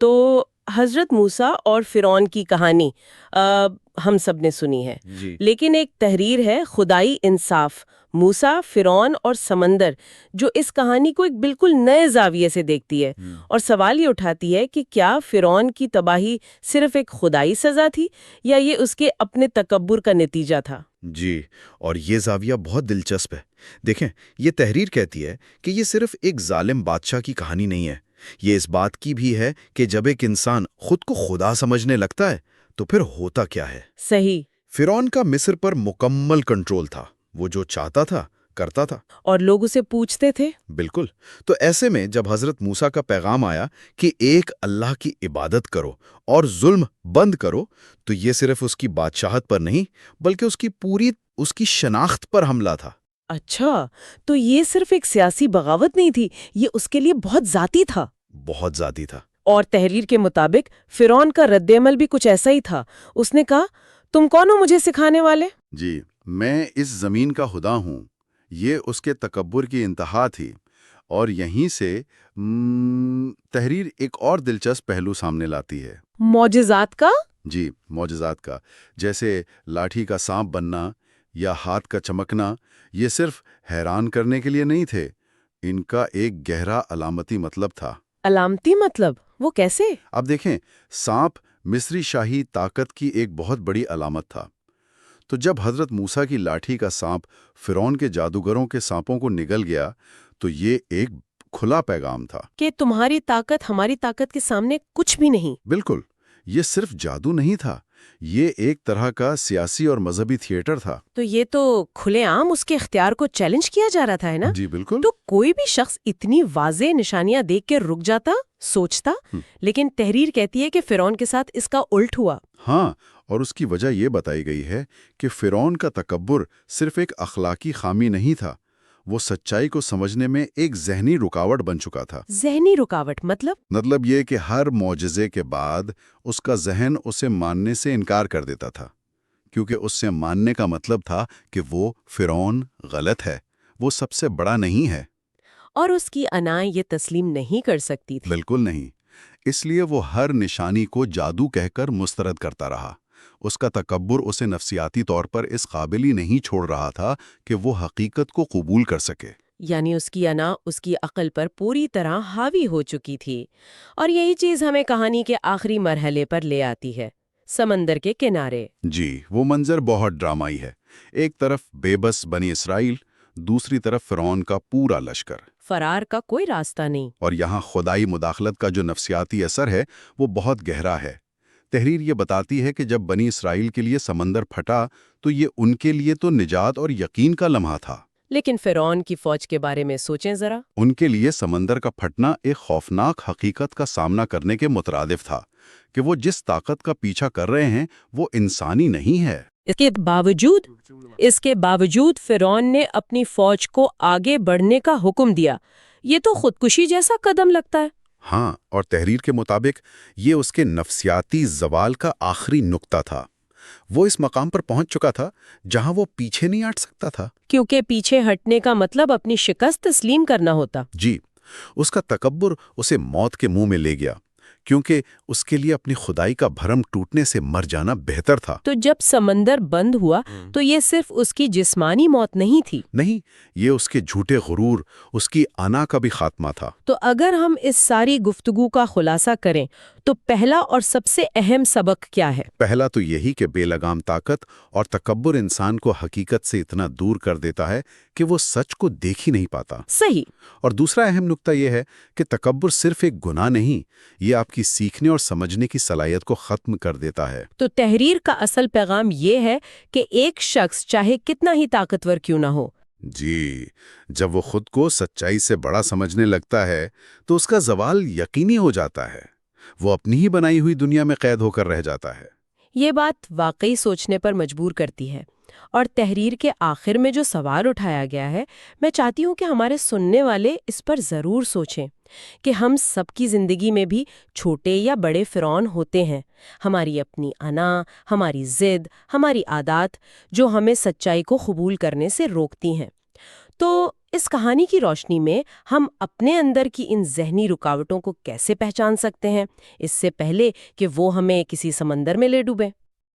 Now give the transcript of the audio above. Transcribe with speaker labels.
Speaker 1: تو حضرت موسیٰ اور فرعون کی کہانی ہم سب نے سنی ہے،
Speaker 2: جی
Speaker 1: لیکن ایک تحریر ہے خدائی انصاف، موسیٰ، فرعون اور سمندر، جو اس کہانی کو ایک بالکل نئے زاویے سے دیکھتی ہے اور سوال یہ اٹھاتی ہے کہ کیا فرعون کی تباہی صرف ایک خدائی سزا تھی یا یہ اس کے اپنے تکبر کا نتیجہ تھا؟
Speaker 2: جی، اور یہ زاویہ بہت دلچسپ ہے۔ دیکھیں، یہ تحریر کہتی ہے کہ یہ صرف ایک ظالم بادشاہ کی کہانی نہیں ہے، یہ اس بات کی بھی ہے کہ جب ایک انسان خود کو خدا سمجھنے لگتا ہے تو پھر ہوتا کیا ہے۔
Speaker 1: صحیح۔
Speaker 2: فرعون کا مصر پر مکمل کنٹرول تھا، وہ جو چاہتا تھا کرتا تھا۔
Speaker 1: اور لوگ اسے پوچھتے تھے۔
Speaker 2: بالکل۔ تو ایسے میں جب حضرت موسیٰ کا پیغام آیا کہ ایک اللہ کی عبادت کرو اور ظلم بند کرو، تو یہ صرف اس کی بادشاہت پر نہیں بلکہ اس کی شناخت پر حملہ تھا۔
Speaker 1: اچھا، تو یہ صرف ایک سیاسی بغاوت نہیں تھی، یہ اس کے لیے بہت ذاتی تھا۔
Speaker 2: بہت ذاتی تھا۔
Speaker 1: اور تحریر کے مطابق فرعون کا رد عمل بھی کچھ ایسا ہی تھا۔ اس نے کہا، تم کون ہو مجھے سکھانے والے؟
Speaker 3: جی، میں اس زمین کا خدا ہوں۔ یہ اس کے تکبر کی انتہا تھی، اور یہیں سے تحریر ایک اور دلچسپ پہلو سامنے لاتی ہے۔
Speaker 1: معجزات کا؟
Speaker 3: جی، معجزات کا، جیسے لاٹھی کا سانپ بننا یا ہاتھ کا چمکنا، یہ صرف حیران کرنے کے لیے نہیں تھے، ان کا ایک گہرا علامتی مطلب تھا۔
Speaker 1: علامتی مطلب؟ وہ کیسے؟
Speaker 3: اب دیکھیں، سانپ مصری شاہی طاقت کی ایک بہت بڑی علامت تھا۔ تو جب حضرت موسیٰ کی لاٹھی کا سانپ فرعون کے جادوگروں کے سانپوں کو نگل گیا، تو یہ ایک کھلا پیغام تھا
Speaker 1: کہ تمہاری طاقت ہماری طاقت کے سامنے کچھ بھی نہیں۔
Speaker 3: بالکل، یہ صرف جادو نہیں تھا، یہ ایک طرح کا سیاسی اور مذہبی تھیٹر تھا۔
Speaker 1: تو یہ تو کھلے عام اس کے اختیار کو چیلنج کیا جا رہا تھا، ہے نا؟
Speaker 3: جی بالکل۔
Speaker 1: تو کوئی بھی شخص اتنی واضح نشانیاں دیکھ کے رک جاتا، سوچتا، لیکن تحریر کہتی ہے کہ فرعون کے ساتھ اس کا الٹ ہوا۔
Speaker 3: ہاں، اور اس کی وجہ یہ بتائی گئی ہے کہ فرعون کا تکبر صرف ایک اخلاقی خامی نہیں تھا، وہ سچائی کو سمجھنے میں ایک ذہنی رکاوٹ بن چکا تھا۔
Speaker 1: ذہنی رکاوٹ
Speaker 3: مطلب یہ کہ ہر معجزے کے بعد اس کا ذہن اسے ماننے سے انکار کر دیتا تھا، کیونکہ اس سے ماننے کا مطلب تھا کہ وہ فرعون غلط ہے، وہ سب سے بڑا نہیں ہے۔
Speaker 1: اور اس کی انا یہ تسلیم نہیں کر سکتی تھی۔
Speaker 3: بالکل نہیں، اس لیے وہ ہر نشانی کو جادو کہہ کر مسترد کرتا رہا۔ اس کا تکبر اسے نفسیاتی طور پر اس قابل ہی نہیں چھوڑ رہا تھا کہ وہ حقیقت کو قبول کر سکے۔
Speaker 1: یعنی اس کی انا اس کی عقل پر پوری طرح حاوی ہو چکی تھی۔ اور یہی چیز ہمیں کہانی کے آخری مرحلے پر لے آتی ہے، سمندر کے کنارے۔
Speaker 3: جی، وہ منظر بہت ڈرامائی ہے۔ ایک طرف بے بس بنی اسرائیل، دوسری طرف فرعون کا پورا لشکر۔
Speaker 1: فرار کا کوئی راستہ نہیں۔
Speaker 3: اور یہاں خدائی مداخلت کا جو نفسیاتی اثر ہے وہ بہت گہرا ہے۔ تحریر یہ بتاتی ہے کہ جب بنی اسرائیل کے لیے سمندر پھٹا تو یہ ان کے لیے تو نجات اور یقین کا لمحہ تھا،
Speaker 1: لیکن فرعون کی فوج کے بارے میں سوچیں ذرا۔
Speaker 3: ان کے لیے سمندر کا پھٹنا ایک خوفناک حقیقت کا سامنا کرنے کے مترادف تھا کہ وہ جس طاقت کا پیچھا کر رہے ہیں وہ انسانی نہیں ہے۔
Speaker 1: اس کے باوجود فرعون نے اپنی فوج کو آگے بڑھنے کا حکم دیا۔ یہ تو خودکشی جیسا قدم لگتا ہے۔
Speaker 3: ہاں، اور تحریر کے مطابق یہ اس کے نفسیاتی زوال کا آخری نقطہ تھا۔ وہ اس مقام پر پہنچ چکا تھا جہاں وہ پیچھے نہیں ہٹ سکتا تھا،
Speaker 1: کیونکہ پیچھے ہٹنے کا مطلب اپنی شکست تسلیم کرنا ہوتا۔
Speaker 3: جی، اس کا تکبر اسے موت کے منہ میں لے گیا، کیونکہ اس کے لیے اپنی خدائی کا بھرم ٹوٹنے سے مر جانا بہتر تھا۔
Speaker 1: تو جب سمندر بند ہوا تو یہ صرف اس کی جسمانی موت نہیں تھی۔
Speaker 3: نہیں، یہ اس کے جھوٹے غرور، اس کی انا کا بھی خاتمہ تھا۔
Speaker 1: تو اگر ہم اس ساری گفتگو کا خلاصہ کریں تو پہلا اور سب سے اہم سبق کیا ہے؟
Speaker 3: پہلا تو یہی کہ بے لگام طاقت اور تکبر انسان کو حقیقت سے اتنا دور کر دیتا ہے کہ وہ سچ کو دیکھ ہی نہیں پاتا۔
Speaker 1: صحیح۔
Speaker 3: اور دوسرا اہم نقطہ یہ ہے کہ تکبر صرف ایک گناہ نہیں، یہ آپ کی سیکھنے اور سمجھنے کی صلاحیت کو ختم کر دیتا ہے۔
Speaker 1: تو تحریر کا اصل پیغام یہ ہے کہ ایک شخص چاہے کتنا ہی طاقتور کیوں نہ ہو،
Speaker 3: جی، جب وہ خود کو سچائی سے بڑا سمجھنے لگتا ہے تو اس کا زوال یقینی ہو جاتا ہے، وہ اپنی ہی بنائی ہوئی دنیا میں قید ہو کر رہ جاتا ہے۔
Speaker 1: یہ بات واقعی سوچنے پر مجبور کرتی ہے۔ اور تحریر کے آخر میں جو سوال اٹھایا گیا ہے، میں چاہتی ہوں کہ ہمارے سننے والے اس پر ضرور سوچیں کہ ہم سب کی زندگی میں بھی چھوٹے یا بڑے فرعون ہوتے ہیں، ہماری اپنی انا، ہماری ضد، ہماری عادات جو ہمیں سچائی کو قبول کرنے سے روکتی ہیں۔ تو اس کہانی کی روشنی میں ہم اپنے اندر کی ان ذہنی رکاوٹوں کو کیسے پہچان سکتے ہیں اس سے پہلے کہ وہ ہمیں کسی سمندر میں لے ڈوبیں؟